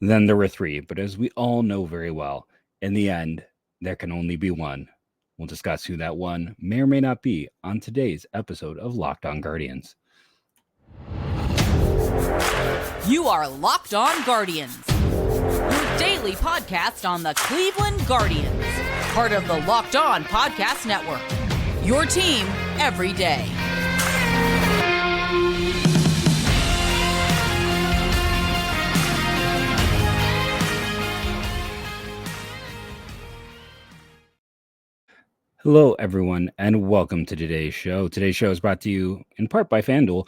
Then there were three, but as we all know very well, in the end, there can only be one. We'll discuss who that one may or may not be on today's episode of Locked On Guardians. You are Locked On Guardians, your daily podcast on the Cleveland Guardians, part of the Locked On Podcast Network, your team every day. Hello, everyone, and welcome to today's show. Today's show is brought to you in part by FanDuel.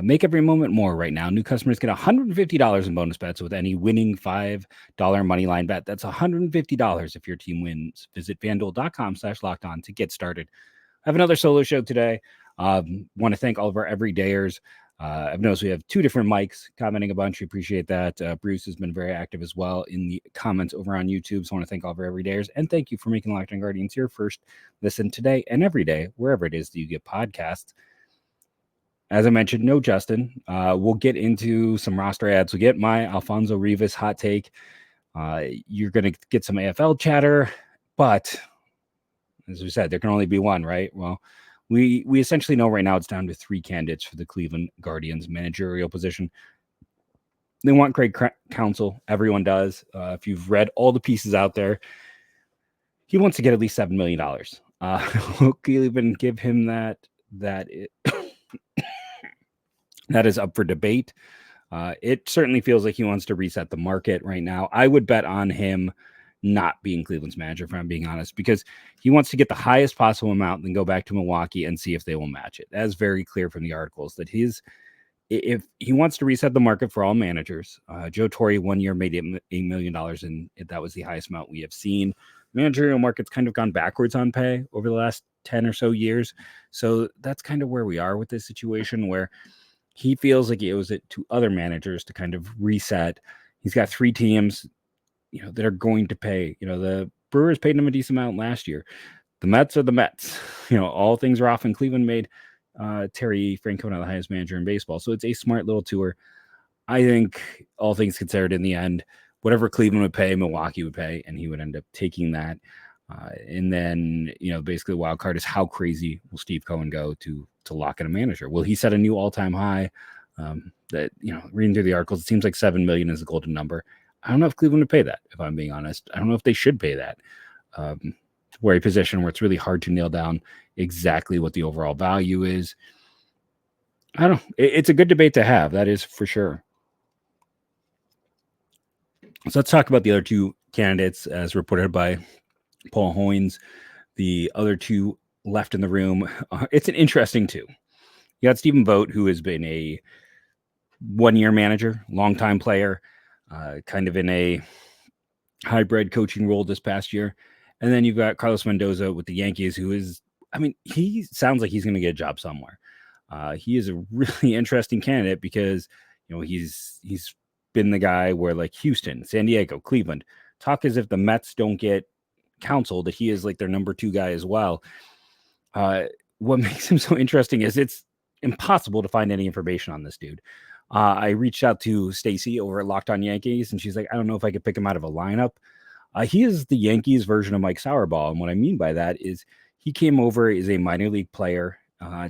Make every moment more right now. New customers get $150 in bonus bets with any winning $5 moneyline bet. That's $150 if your team wins. Visit FanDuel.com/lockedon to get started. I have another solo show today. Want to thank all of our everydayers. I've noticed we have two different mics commenting a bunch. We appreciate that. Bruce has been very active as well in the comments over on YouTube. So I want to thank all of our everydayers. And thank you for making Locked On Guardians your first listen today and every day, wherever it is that you get podcasts. As I mentioned, no Justin. We'll get into some roster ads. We'll get my Alfonso Rivas hot take. You're going to get some AFL chatter. But as we said, there can only be one, right? Well, we essentially know right now it's down to three candidates for the Cleveland Guardians managerial position. They want Craig Counsell. Everyone does. If you've read all the pieces out there, he wants to get at least $7 million. Will Cleveland give him that? That is up for debate. It certainly feels like he wants to reset the market right now. I would bet on him not being Cleveland's manager, if I'm being honest, because he wants to get the highest possible amount, then go back to Milwaukee and see if they will match it. That is very clear from the articles that if he wants to reset the market for all managers. Joe Torre 1 year made $8 million, and that was the highest amount we have seen. Managerial market's kind of gone backwards on pay over the last 10 or so years. So that's kind of where we are with this situation, where he feels like he owes it to other managers to kind of reset. He's got three teams, that are going to pay. The Brewers paid him a decent amount last year. The Mets are the Mets. All things are off, and Cleveland made Terry Francona the highest manager in baseball. So it's a smart little tour. I think all things considered, in the end, whatever Cleveland would pay, Milwaukee would pay, and he would end up taking that. And then, basically the wild card is how crazy will Steve Cohen go to lock in a manager? Will he set a new all-time high? Reading through the articles, it seems like $7 million is the golden number. I don't know if Cleveland would pay that, if I'm being honest. I don't know if they should pay that. We're a position where it's really hard to nail down exactly what the overall value is. I don't know. It's a good debate to have. That is for sure. So let's talk about the other two candidates as reported by Paul Hoynes. The other two left in the room. It's an interesting two. You got Stephen Vogt, who has been a one-year manager, longtime player, kind of in a hybrid coaching role this past year. And then you've got Carlos Mendoza with the Yankees, who is, he sounds like he's going to get a job somewhere. He is a really interesting candidate because, he's been the guy where, like, Houston, San Diego, Cleveland, talk as if the Mets don't get Counsell, that he is like their number two guy as well. What makes him so interesting is it's impossible to find any information on this dude. I reached out to Stacy over at Locked On Yankees, and she's like, I don't know if I could pick him out of a lineup. He is the Yankees version of Mike Sauerball. And what I mean by that is he came over as a minor league player,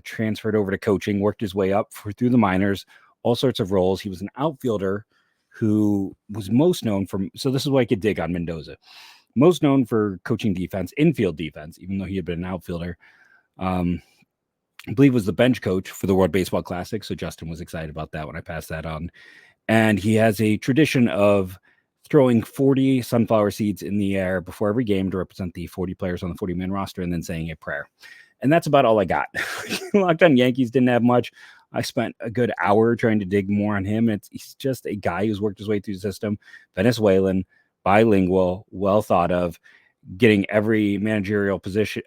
transferred over to coaching, worked his way up through the minors, all sorts of roles. He was an outfielder who was most known from, so this is what I could dig on Mendoza, most known for coaching defense, infield defense, even though he had been an outfielder. I believe was the bench coach for the World Baseball Classic. So Justin was excited about that when I passed that on. And he has a tradition of throwing 40 sunflower seeds in the air before every game to represent the 40 players on the 40-man roster and then saying a prayer. And that's about all I got. Locked On Yankees didn't have much. I spent a good hour trying to dig more on him. He's just a guy who's worked his way through the system. Venezuelan, bilingual, well thought of, getting every managerial position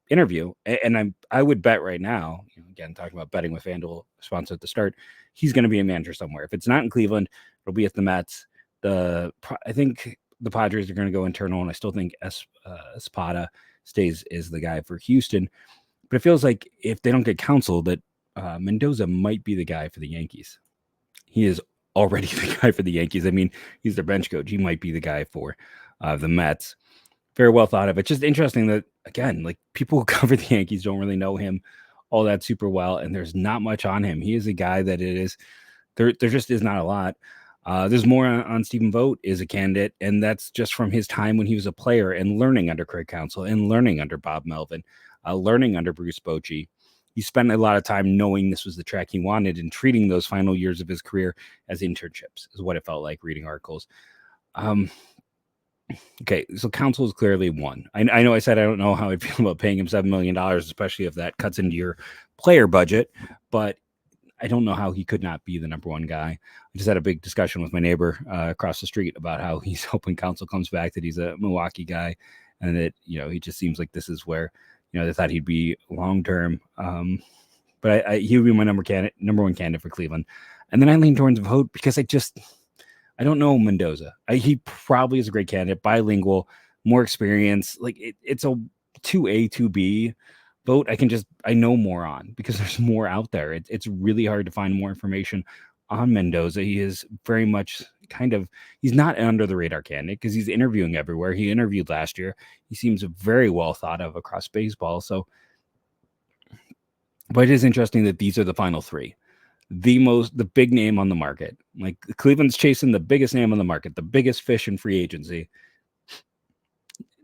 interview. And I would bet right now, again, talking about betting with FanDuel sponsor at the start, he's going to be a manager somewhere. If it's not in Cleveland, it'll be at the Mets. I think the Padres are going to go internal, and I still think Espada stays is the guy for Houston. But it feels like if they don't get Counsell, that Mendoza might be the guy for the Yankees. He is already the guy for the Yankees. I mean, he's their bench coach. He might be the guy for the Mets. Very well thought of. It's just interesting that, again, like people who cover the Yankees don't really know him all that super well, and there's not much on him. He is a guy that there just is not a lot. There's more on Stephen Vogt is a candidate, and that's just from his time when he was a player and learning under Craig Counsell and learning under Bob Melvin, learning under Bruce Bochy. He spent a lot of time knowing this was the track he wanted and treating those final years of his career as internships is what it felt like reading articles. Okay, so Counsell is clearly one. I know I said I don't know how I'd feel about paying him $7 million, especially if that cuts into your player budget, but I don't know how he could not be the number one guy. I just had a big discussion with my neighbor across the street about how he's hoping Counsell comes back, that he's a Milwaukee guy, and that, he just seems like this is where, they thought he'd be long-term. But he would be my number one candidate for Cleveland. And then I lean towards Vogt because I don't know Mendoza. He probably is a great candidate, bilingual, more experience. Like it's a 2A, 2B Vogt. I know more on because there's more out there. It's really hard to find more information on Mendoza. He is very much he's not an under the radar candidate because he's interviewing everywhere. He interviewed last year. He seems very well thought of across baseball. So, but it is interesting that these are the final three. The big name on the market. Like Cleveland's chasing the biggest name on the market, the biggest fish in free agency.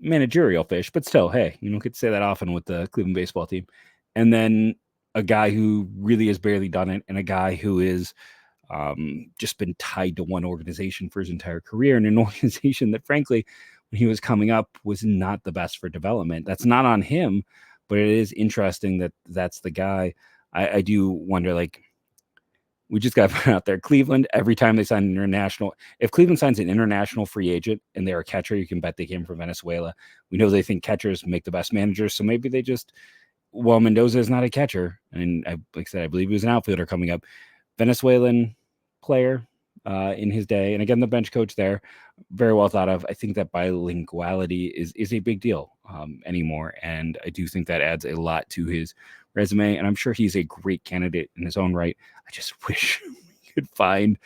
Managerial fish, but still, hey, you don't get to say that often with the Cleveland baseball team. And then a guy who really has barely done it, and a guy who is just been tied to one organization for his entire career, and an organization that, frankly, when he was coming up, was not the best for development. That's not on him, but it is interesting that that's the guy. I do wonder, like, we just got to put out there, Cleveland, every time they sign an international, if Cleveland signs an international free agent and they're a catcher, you can bet they came from Venezuela. We know they think catchers make the best managers, so maybe they just, well, Mendoza is not a catcher, and like I said, I believe he was an outfielder coming up. Venezuelan player in his day, and again, the bench coach there, very well thought of. I think that bilinguality is a big deal anymore, and I do think that adds a lot to his resume, and I'm sure he's a great candidate in his own right. I just wish we could find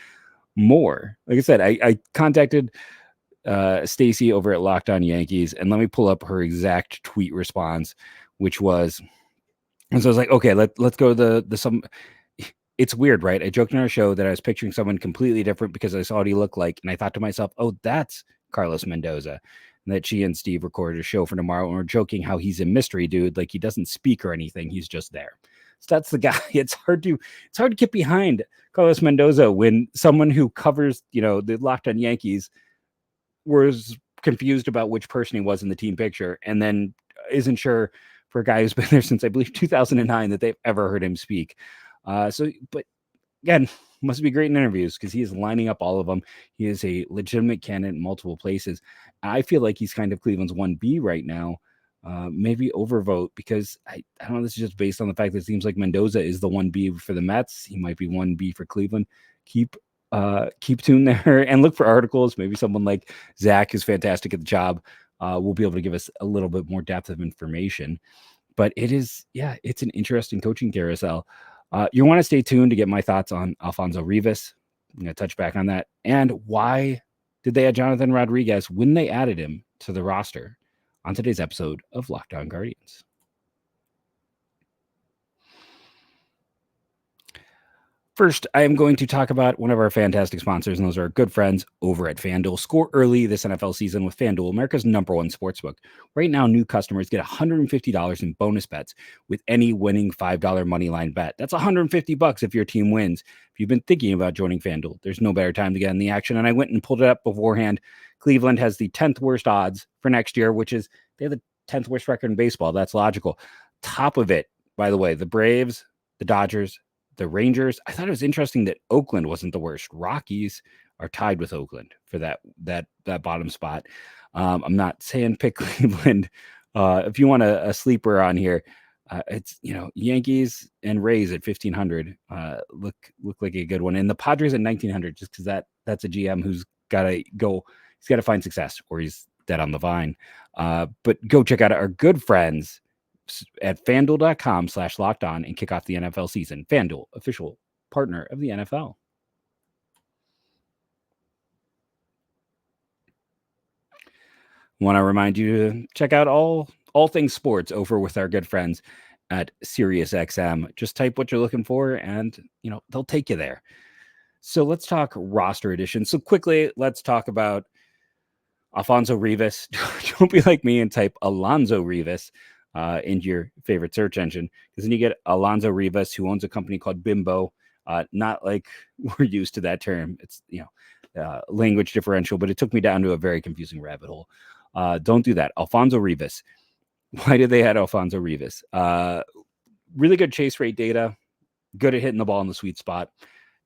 more. Like I said, I contacted Stacy over at Locked On Yankees, and let me pull up her exact tweet response, which was, and so I was like, okay, let's go to the some. It's weird, right? I joked in our show that I was picturing someone completely different because I saw what he looked like, and I thought to myself, oh, that's Carlos Mendoza. And that she and Steve recorded a show for tomorrow, and we're joking how he's a mystery dude, like he doesn't speak or anything, he's just there. So that's the guy. It's hard to get behind Carlos Mendoza when someone who covers, the Locked On Yankees was confused about which person he was in the team picture, and then isn't sure for a guy who's been there since, I believe, 2009 that they've ever heard him speak. But again, must be great in interviews because he is lining up all of them. He is a legitimate candidate in multiple places. I feel like he's kind of Cleveland's 1B right now, maybe over Vogt, because I don't know, this is just based on the fact that it seems like Mendoza is the 1B for the Mets. He might be 1B for Cleveland. Keep tuned there and look for articles. Maybe someone like Zach is fantastic at the job. Will be able to give us a little bit more depth of information. But it's an interesting coaching carousel. You want to stay tuned to get my thoughts on Alfonso Rivas. I'm going to touch back on that. And why did they add Jonathan Rodriquez when they added him to the roster on today's episode of Locked On Guardians. First, I am going to talk about one of our fantastic sponsors, and those are our good friends over at FanDuel. Score early this NFL season with FanDuel, America's #1 sportsbook. Right now, new customers get $150 in bonus bets with any winning $5 moneyline bet. That's $150 if your team wins. If you've been thinking about joining FanDuel, there's no better time to get in the action. And I went and pulled it up beforehand. Cleveland has the 10th worst odds for next year, which is they have the 10th worst record in baseball. That's logical. Top of it, by the way, the Braves, the Dodgers, the Rangers. I thought it was interesting that Oakland wasn't the worst. Rockies are tied with Oakland for that bottom spot. I'm not saying pick Cleveland. If you want a sleeper on here, it's Yankees and Rays at 1,500. Look like a good one, and the Padres at 1,900. Just because that's a GM who's got to go. He's got to find success, or he's dead on the vine. But go check out our good friends at FanDuel.com/lockedon and kick off the NFL season. FanDuel, official partner of the NFL. Want to remind you to check out all things sports over with our good friends at SiriusXM. Just type what you're looking for and, they'll take you there. So let's talk roster addition. So quickly, let's talk about Alfonso Rivas. Don't be like me and type Alonso Rivas into your favorite search engine, because then you get Alonso Rivas, who owns a company called Bimbo. Not like we're used to that term. It's, language differential, but it took me down to a very confusing rabbit hole. Don't do that. Alfonso Rivas. Why did they add Alfonso Rivas? Really good chase rate data, good at hitting the ball in the sweet spot,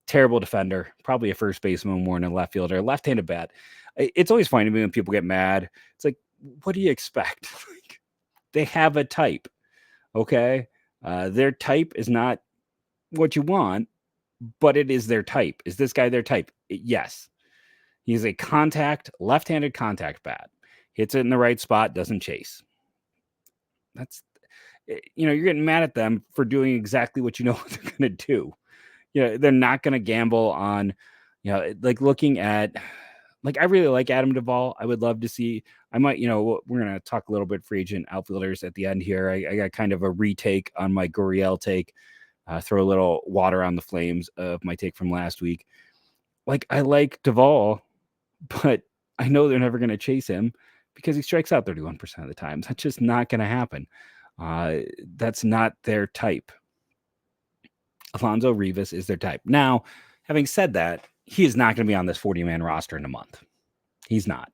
terrible defender, probably a first baseman more than a left fielder, left-handed bat. It's always funny to me when people get mad. It's like, what do you expect? They have a type, okay? Their type is not what you want, but it is their type. Is this guy their type? Yes. He's a left-handed contact bat. Hits it in the right spot, doesn't chase. That's, you're getting mad at them for doing exactly what you know what they're going to do. They're not going to gamble on, looking at, I really like Adam Duvall. I would love to see, I might, we're going to talk a little bit free agent outfielders at the end here. I got kind of a retake on my Gurriel take, throw a little water on the flames of my take from last week. I like Duvall, but I know they're never going to chase him because he strikes out 31% of the time. That's just not going to happen. That's not their type. Alfonso Rivas is their type. Now, having said that, he is not going to be on this 40-man roster in a month. He's not.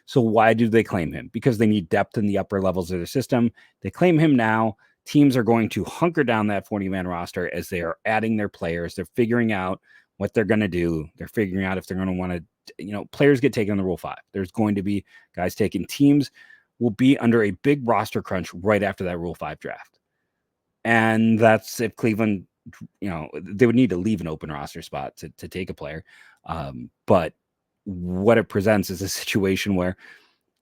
So why do they claim him? Because they need depth in the upper levels of their system. They claim him now. Teams are going to hunker down that 40-man roster as they are adding their players. They're figuring out what they're going to do. They're figuring out if they're going to want to, players get taken on the Rule 5. There's going to be guys taken. Teams will be under a big roster crunch right after that Rule 5 draft. And that's if Cleveland, they would need to leave an open roster spot to take a player. But what it presents is a situation where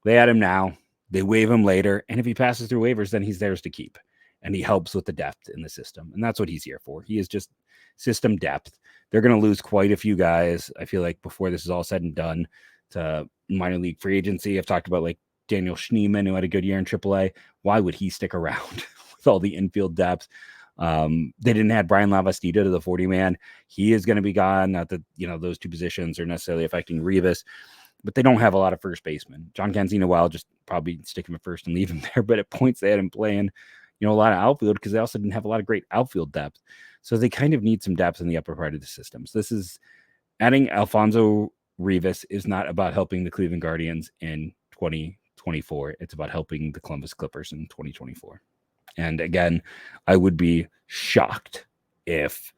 they add him now, they waive him later, and if he passes through waivers, then he's theirs to keep. And he helps with the depth in the system. And that's what he's here for. He is just system depth. They're going to lose quite a few guys, I feel like, before this is all said and done, to minor league free agency. I've talked about Daniel Schneemann, who had a good year in AAA. Why would he stick around with all the infield depth? They didn't add Brian Lavastida to the 40-man. He is going to be gone. Not that, those two positions are necessarily affecting Rivas, but they don't have a lot of first basemen. John Canzino, well, just probably stick him at first and leave him there. But at points they had him playing, a lot of outfield because they also didn't have a lot of great outfield depth. So they kind of need some depth in the upper part of the system. So this is adding Alfonso Rivas is not about helping the Cleveland Guardians in 2024. It's about helping the Columbus Clippers in 2024. And again, I would be shocked if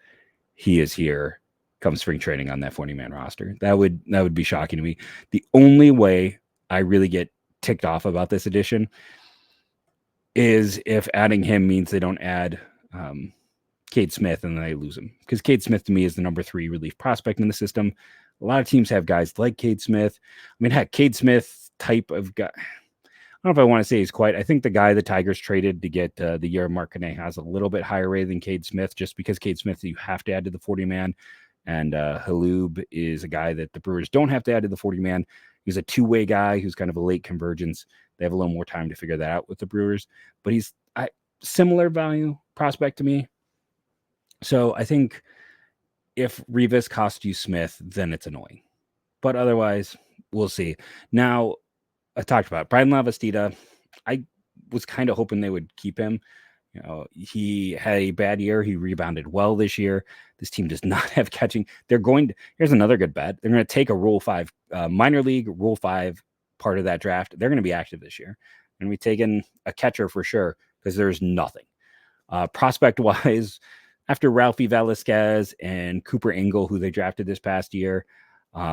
he is here come spring training on that 40-man roster. That would be shocking to me. The only way I really get ticked off about this addition is if adding him means they don't add Cade Smith and then they lose him. Because Cade Smith to me is the number 3 relief prospect in the system. A lot of teams have guys like Cade Smith. I mean, heck, Cade Smith type of guy. I don't know if I want to say he's quite. I think the guy the Tigers traded to get the year of Martinet has a little bit higher rate than Cade Smith, just because Cade Smith you have to add to the 40-man. And Halub is a guy that the Brewers don't have to add to the 40-man. He's a two-way guy who's kind of a late convergence. They have a little more time to figure that out with the Brewers. But he's similar value prospect to me. So I think if Rivas costs you Smith, then it's annoying. But otherwise, we'll see. Now, I talked about Brian Lavastida. I was kind of hoping they would keep him. He had a bad year. He rebounded well this year. This team does not have catching. Here's another good bet. They're going to take a Rule 5, minor league Rule 5 part of that draft. They're going to be active this year. And we've taken a catcher for sure because there's nothing. Prospect-wise, after Ralphie Velasquez and Cooper Engel, who they drafted this past year,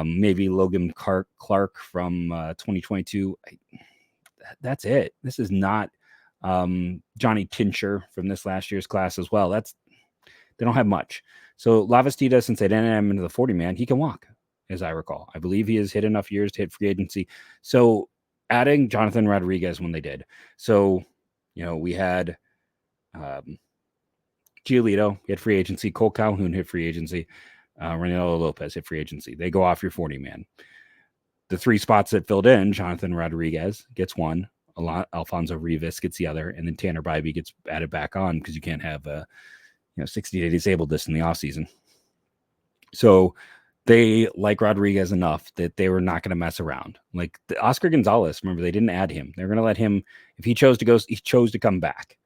maybe Logan Clark from 2022. That's it. This is not Johnny Tincher from this last year's class as well. They don't have much. So Lavastida, since they didn't add him into the 40-man, he can walk, as I recall. I believe he has hit enough years to hit free agency. So adding Jonathan Rodriquez when they did. So, we had Giolito hit free agency. Cole Calhoun hit free agency. Ranelo Lopez hit free agency. They go off your 40-man. the three spots that filled in, Jonathan Rodriquez gets one, Alfonso Rivas gets the other, and then Tanner Bybee gets added back on because you can't have a 60-day disabled list in the offseason. So they like Rodriguez enough that they were not going to mess around. Like Oscar Gonzalez, remember, they didn't add him. They're going to let him, if he chose to go, he chose to come back,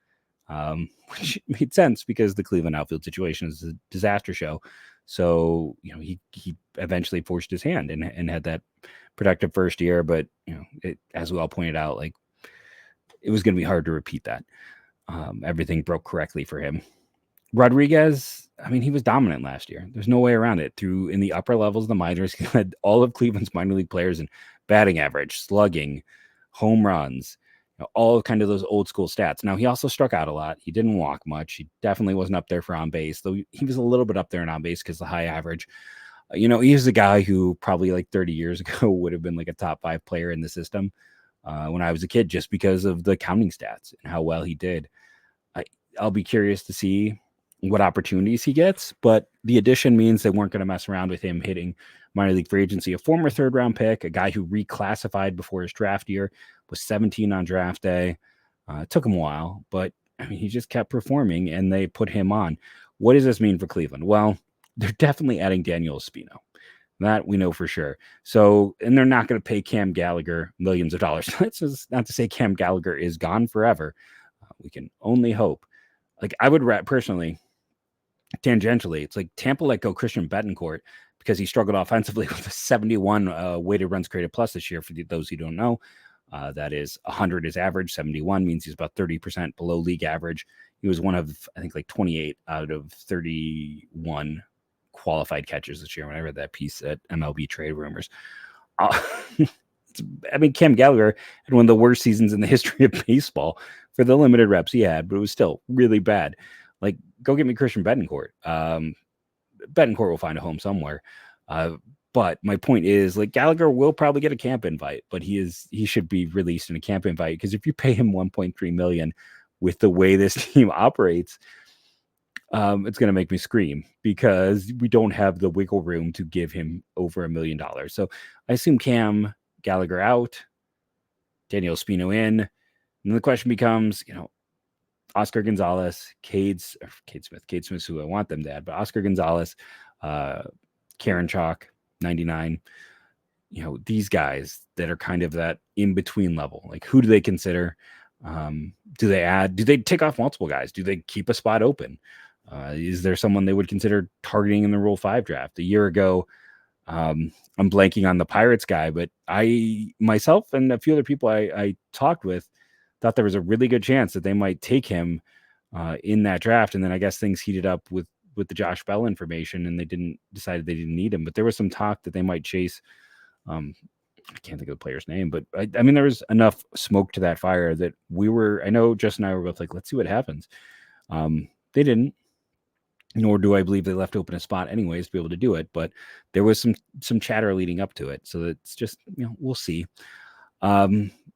which made sense because the Cleveland outfield situation is a disaster show. So, he eventually forced his hand and had that productive first year. But, as we all pointed out, like it was going to be hard to repeat that. Everything broke correctly for him. Rodriguez, I mean, he was dominant last year. There's no way around it. In the upper levels of the minors, he had all of Cleveland's minor league players in batting average, slugging, home runs, all kind of those old school stats. Now, he also struck out a lot. He didn't walk much. He definitely wasn't up there for on base, though he was a little bit up there in on base because the high average. He was a guy who probably like 30 years ago would have been like a top 5 player in the system when I was a kid, just because of the counting stats and how well he did. I'll be curious to see what opportunities he gets, but the addition means they weren't going to mess around with him hitting minor league free agency. A former 3rd round pick, a guy who reclassified before his draft year, was 17 on draft day. It took him a while, but I mean, he just kept performing and they put him on. What does this mean for Cleveland? Well, they're definitely adding Daniel Espino. That we know for sure. So, and they're not going to pay Cam Gallagher millions of dollars. That's not to say Cam Gallagher is gone forever. We can only hope. Like I would personally, tangentially, it's like Tampa let go Christian Betancourt because he struggled offensively with a 71 weighted runs created plus this year. For those who don't know, that is 100 is average. 71 means he's about 30% below league average. He was one of, I think, like 28 out of 31 qualified catchers this year when I read that piece at MLB Trade Rumors. I mean, Cam Gallagher had one of the worst seasons in the history of baseball for the limited reps he had, but it was still really bad. Like, go get me Christian Betancourt. Betancourt will find a home somewhere. But my point is, like, Gallagher will probably get a camp invite, but he should be released in a camp invite, because if you pay him $1.3 million with the way this team operates, it's going to make me scream, because we don't have the wiggle room to give him over $1 million. So I assume Cam Gallagher out, Daniel Espino in, and the question becomes, Oscar Gonzalez, Cade Smith's who I want them to add, but Oscar Gonzalez, Karen Chalk, 99, these guys that are kind of that in-between level. Like, who do they consider? Do they take off multiple guys? Do they keep a spot open? Is there someone they would consider targeting in the Rule 5 draft? A year ago, I'm blanking on the Pirates guy, but I myself and a few other people I talked with thought there was a really good chance that they might take him in that draft. And then I guess things heated up with the Josh Bell information, and they decided they didn't need him. But there was some talk that they might chase. I can't think of the player's name, but I mean, there was enough smoke to that fire that I know Justin and I were both like, let's see what happens. They didn't, nor do I believe they left open a spot anyways to be able to do it. But there was some chatter leading up to it. So it's just, we'll see.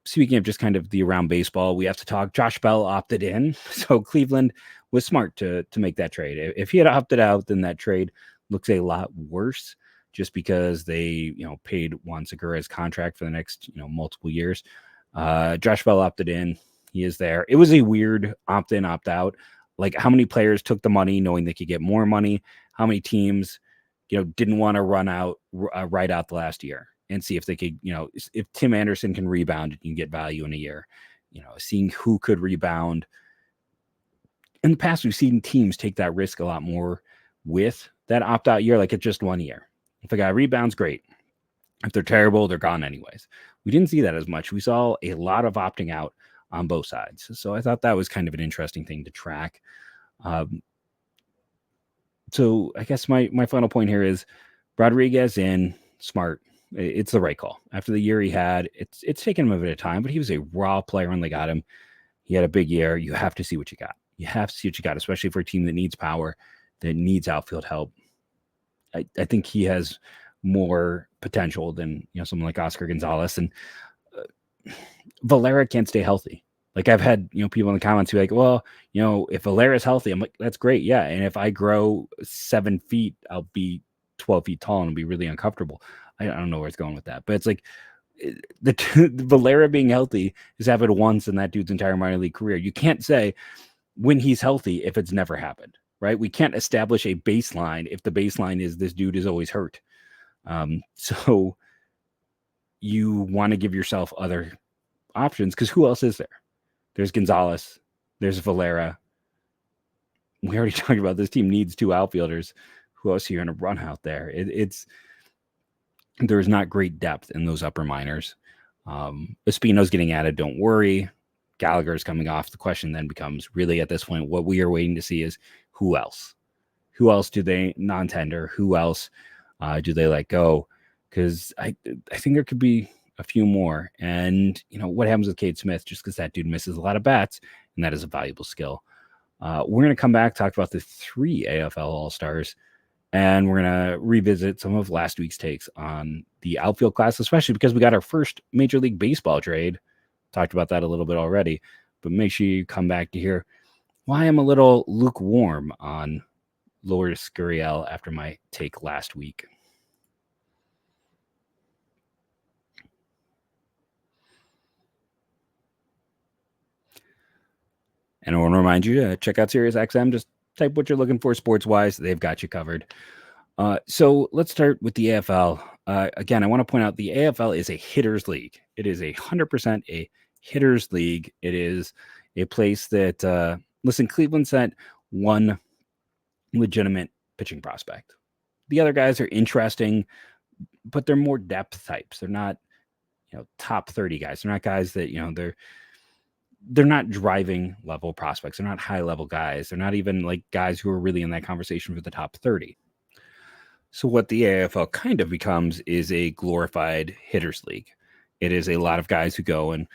Speaking of just kind of the around baseball, we have to talk. Josh Bell opted in. So Cleveland was smart to make that trade. If he had opted out, then that trade looks a lot worse, just because they, paid Juan Segura's contract for the next, multiple years. Josh Bell opted in. He is there. It was a weird opt-in, opt-out. Like, how many players took the money knowing they could get more money? How many teams, didn't want to run out right out the last year and see if they could, if Tim Anderson can rebound, you can get value in a year, seeing who could rebound. In the past, we've seen teams take that risk a lot more with that opt-out year, like it's just 1 year. If a guy rebounds, great. If they're terrible, they're gone anyways. We didn't see that as much. We saw a lot of opting out on both sides. So I thought that was kind of an interesting thing to track. So I guess my final point here is Rodriquez in, smart. It's the right call. After the year he had, it's taken him a bit of time, but he was a raw player when they got him. He had a big year. You have to see what you got. You have to see what you got, especially for a team that needs power, that needs outfield help. I think he has more potential than someone like Oscar Gonzalez, and Valera can't stay healthy. Like, I've had people in the comments be like, well, if Valera's healthy, I'm like, that's great, yeah. And if I grow 7 feet, I'll be 12 feet tall and it'll be really uncomfortable. I don't know where it's going with that, but it's like the Valera being healthy has happened once in that dude's entire minor league career. You can't say when he's healthy if it's never happened, right? We can't establish a baseline if the baseline is this dude is always hurt. So you want to give yourself other options, because who else is there? There's Gonzalez, there's Valera. We already talked about this team needs 2 outfielders. Who else are you going to run out there? There's not great depth in those upper minors. Espino's getting added. Don't worry. Gallagher's coming off. The question then becomes, really at this point, what we are waiting to see is who else? Who else do they non-tender? Who else do they let go? Because I think there could be a few more. And, what happens with Cade Smith, just because that dude misses a lot of bats, and that is a valuable skill. We're going to come back, talk about the 3 AFL All-Stars, and we're going to revisit some of last week's takes on the outfield class, especially because we got our first Major League Baseball trade. Talked about that a little bit already, but make sure you come back to hear why I'm a little lukewarm on Lourdes Gurriel after my take last week. And I want to remind you to check out SiriusXM. Just type what you're looking for sports-wise. They've got you covered. So let's start with the AFL. Again, I want to point out the AFL is a hitter's league. It is 100% a hitter's league. It is a place that, Cleveland sent 1 legitimate pitching prospect. The other guys are interesting, but they're more depth types. They're not, top 30 guys. They're not guys that, they're not driving level prospects. They're not high level guys. They're not even like guys who are really in that conversation for the top 30. So what the AFL kind of becomes is a glorified hitters league. It is a lot of guys who go, and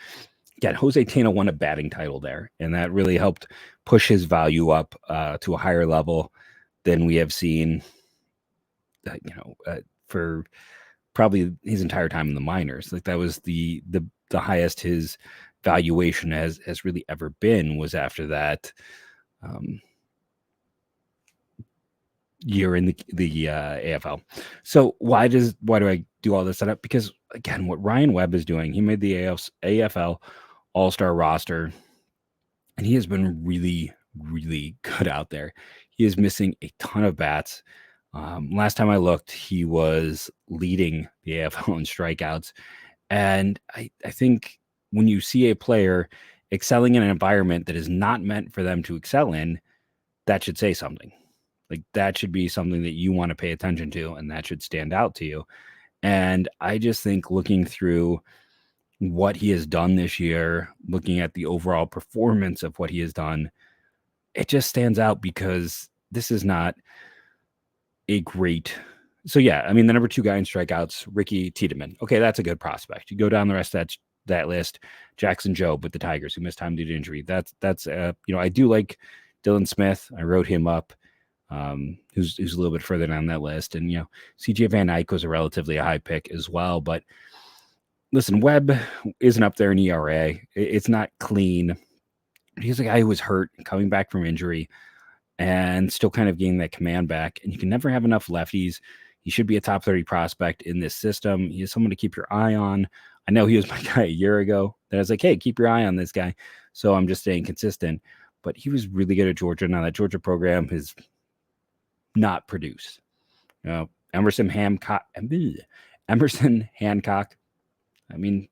again, Jose Tena won a batting title there, and that really helped push his value up to a higher level than we have seen, for probably his entire time in the minors. Like that was the highest his valuation has really ever been, was after that year in the AFL. So why do I do all this setup? Because again, what Ryan Webb is doing, he made the AFL All-Star roster, and he has been really, really good out there. He is missing a ton of bats. Last time I looked, he was leading the AFL in strikeouts. And I think when you see a player excelling in an environment that is not meant for them to excel in, that should say something. Like that should be something that you want to pay attention to, and that should stand out to you. And I just think looking through what he has done this year, looking at the overall performance of what he has done, it just stands out because this is not a great. So yeah, I mean, the number 2 guy in strikeouts, Ricky Tiedemann. Okay, that's a good prospect. You go down the rest of that list, Jackson Jobe with the Tigers, who missed time due to injury. That's I do like Dylan Smith. I wrote him up. Who's a little bit further down that list. And, CJ Van Eyck was a relatively high pick as well. But listen, Webb isn't up there in ERA. It's not clean. He's a guy who was hurt, coming back from injury, and still kind of getting that command back. And you can never have enough lefties. He should be a top 30 prospect in this system. He is someone to keep your eye on. I know he was my guy a year ago. That I was like, hey, keep your eye on this guy. So I'm just staying consistent. But he was really good at Georgia. Now that Georgia program has not produce. Emerson Hancock. I mean,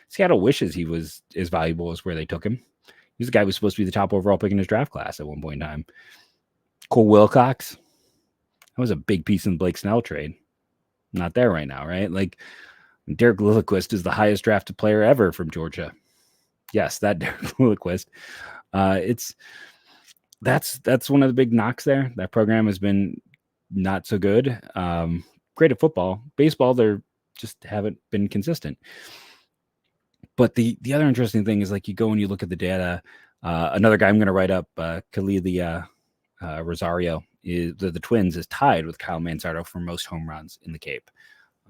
Seattle wishes he was as valuable as where they took him. He's a guy who was supposed to be the top overall pick in his draft class at one point in time. Cole Wilcox. That was a big piece in the Blake Snell trade. Not there right now, right? Like Derek Lilliquist is the highest drafted player ever from Georgia. Yes, that Derek Lilliquist. That's one of the big knocks there. That program has been not so good. Great at football. Baseball, they're just haven't been consistent. But the other interesting thing is, like, you go and you look at the data. Another guy I'm going to write up, Khalil Rosario, is the Twins, is tied with Kyle Manzardo for most home runs in the Cape.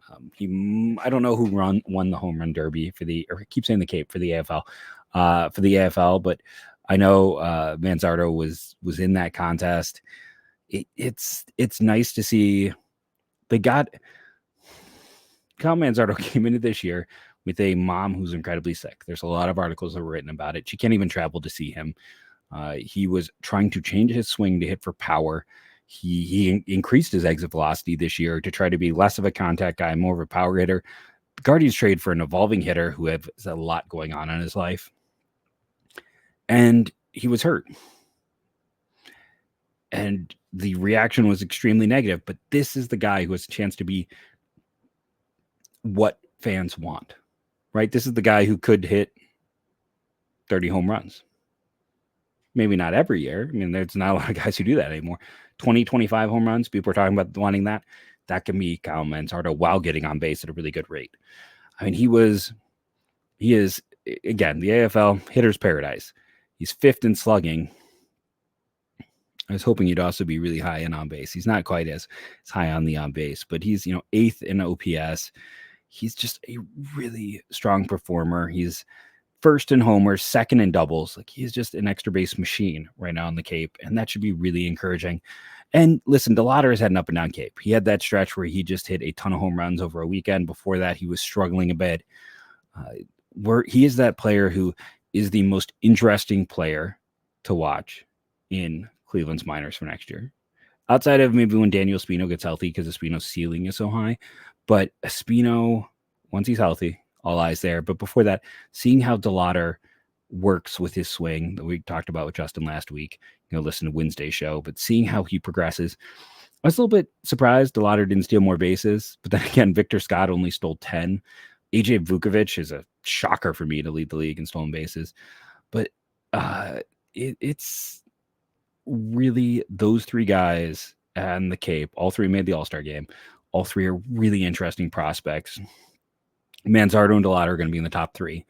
I don't know who won the home run derby I keep saying the Cape, for the AFL, but I know Manzardo was in that contest. It's nice to see they got Kyle Manzardo came into this year with a mom who's incredibly sick. There's a lot of articles that were written about it. She can't even travel to see him. He was trying to change his swing to hit for power. He increased his exit velocity this year to try to be less of a contact guy, more of a power hitter. The Guardians trade for an evolving hitter who has a lot going on in his life. And he was hurt. And the reaction was extremely negative. But this is the guy who has a chance to be what fans want, right? This is the guy who could hit 30 home runs. Maybe not every year. I mean, there's not a lot of guys who do that anymore. 20, 25 home runs. People are talking about wanting that. That can be Kyle Manzardo while getting on base at a really good rate. I mean, he is, again, the AFL hitter's paradise. He's 5th in slugging. I was hoping he'd also be really high in on base. He's not quite as high on the on base, but he's, 8th in OPS. He's just a really strong performer. He's 1st in homers, 2nd in doubles. Like, he's just an extra base machine right now on the Cape, and that should be really encouraging. And listen, DeLauder has had an up and down Cape. He had that stretch where he just hit a ton of home runs over a weekend. Before that, he was struggling a bit. Where he is that player who is the most interesting player to watch in Cleveland's minors for next year. Outside of maybe when Daniel Espino gets healthy, because Espino's ceiling is so high. But Espino, once he's healthy, all eyes there. But before that, seeing how DeLauder works with his swing that we talked about with Justin last week, listen to Wednesday's show, but seeing how he progresses, I was a little bit surprised DeLauder didn't steal more bases. But then again, Victor Scott only stole 10. AJ Vukovic is a shocker for me to lead the league in stolen bases. But it's really those 3 guys and the Cape. All 3 made the All-Star game. All 3 are really interesting prospects. Manzardo and DeLauder are going to be in the top 3.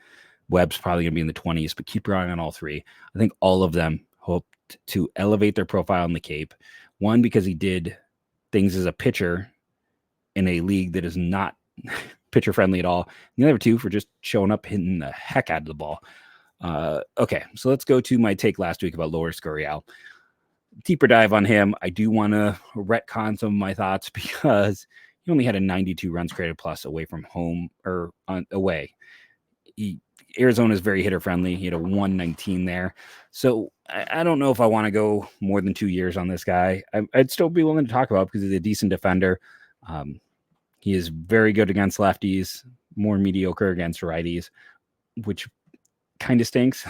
Webb's probably going to be in the 20s, but keep your eye on all 3. I think all of them hope to elevate their profile in the Cape. One, because he did things as a pitcher in a league that is not pitcher friendly at all. And the other 2 for just showing up, hitting the heck out of the ball. Okay, so let's go to my take last week about Lourdes Gurriel. Deeper dive on him. I do want to retcon some of my thoughts because he only had a 92 runs created plus away from home or away. Arizona is very hitter friendly. He had a 119 there. So I don't know if I want to go more than 2 years on this guy. I'd still be willing to talk about because he's a decent defender. He is very good against lefties, more mediocre against righties, which kind of stinks.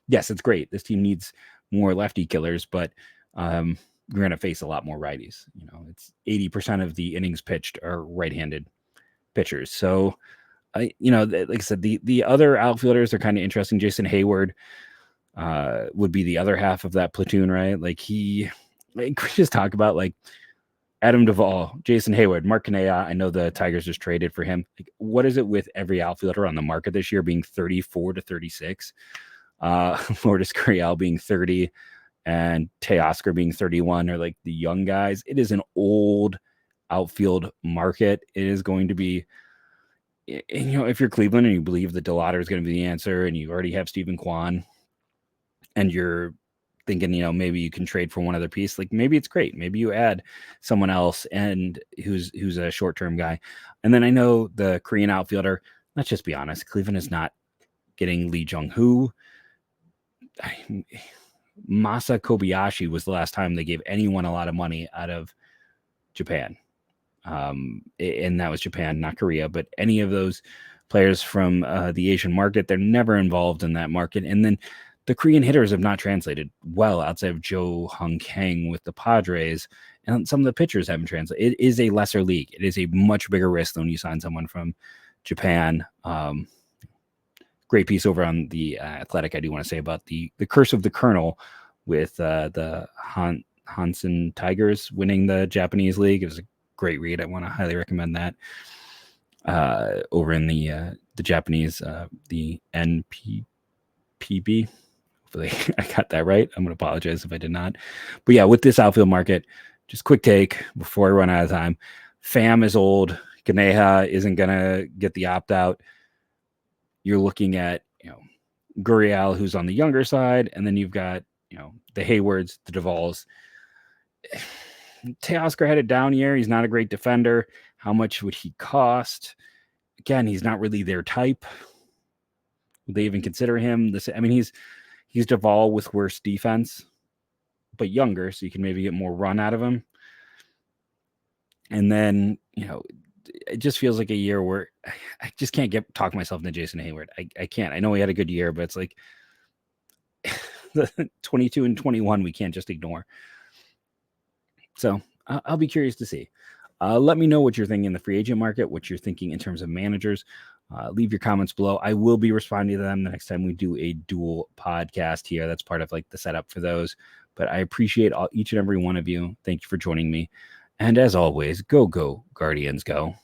Yes, it's great. This team needs more lefty killers, but you're going to face a lot more righties. It's 80% of the innings pitched are right-handed pitchers. So, like I said, the other outfielders are kind of interesting. Jason Hayward would be the other half of that platoon, right? Like we just talk about like Adam Duvall, Jason Hayward, Mark Canea. I know the Tigers just traded for him. Like, what is it with every outfielder on the market this year being 34 to 36? Lourdes Gurriel being 30 and Teoscar being 31 are like the young guys. It is an old outfield market. It is going to be, if you're Cleveland and you believe that DeLauder is going to be the answer and you already have Stephen Kwan and you're thinking, maybe you can trade for one other piece, like maybe it's great. Maybe you add someone else and who's a short-term guy. And then I know the Korean outfielder, let's just be honest, Cleveland is not getting Lee Jung-hoo. Masa Kobayashi was the last time they gave anyone a lot of money out of Japan. And that was Japan, not Korea, but any of those players from the Asian market, they're never involved in that market. And then the Korean hitters have not translated well outside of Jo Hung Kang with the Padres, and some of the pitchers haven't translated. It is a lesser league. It is a much bigger risk than when you sign someone from Japan. Great piece over on the Athletic, I do want to say, about the curse of the Colonel with the Hansen Tigers winning the Japanese league. It was a great read. I want to highly recommend that over in the Japanese, the NPPB. Hopefully I got that right. I'm going to apologize if I did not. But yeah, with this outfield market, just quick take before I run out of time. Pham is old. Ganeha isn't going to get the opt-out. You're looking at, Gurriel, who's on the younger side, and then you've got, the Haywards, the Duvalls. Teoscar had a down year. He's not a great defender. How much would he cost? Again, he's not really their type. Would they even consider him? He's Duvall with worse defense, but younger, so you can maybe get more run out of him. And then, it just feels like a year where I just can't talk myself into Jason Hayward. I can't. I know he had a good year, but it's like the 22 and 21 we can't just ignore. So I'll be curious to see. Let me know what you're thinking in the free agent market, what you're thinking in terms of managers. Leave your comments below. I will be responding to them the next time we do a dual podcast here. That's part of like the setup for those. But I appreciate each and every one of you. Thank you for joining me. And as always, go Guardians, go.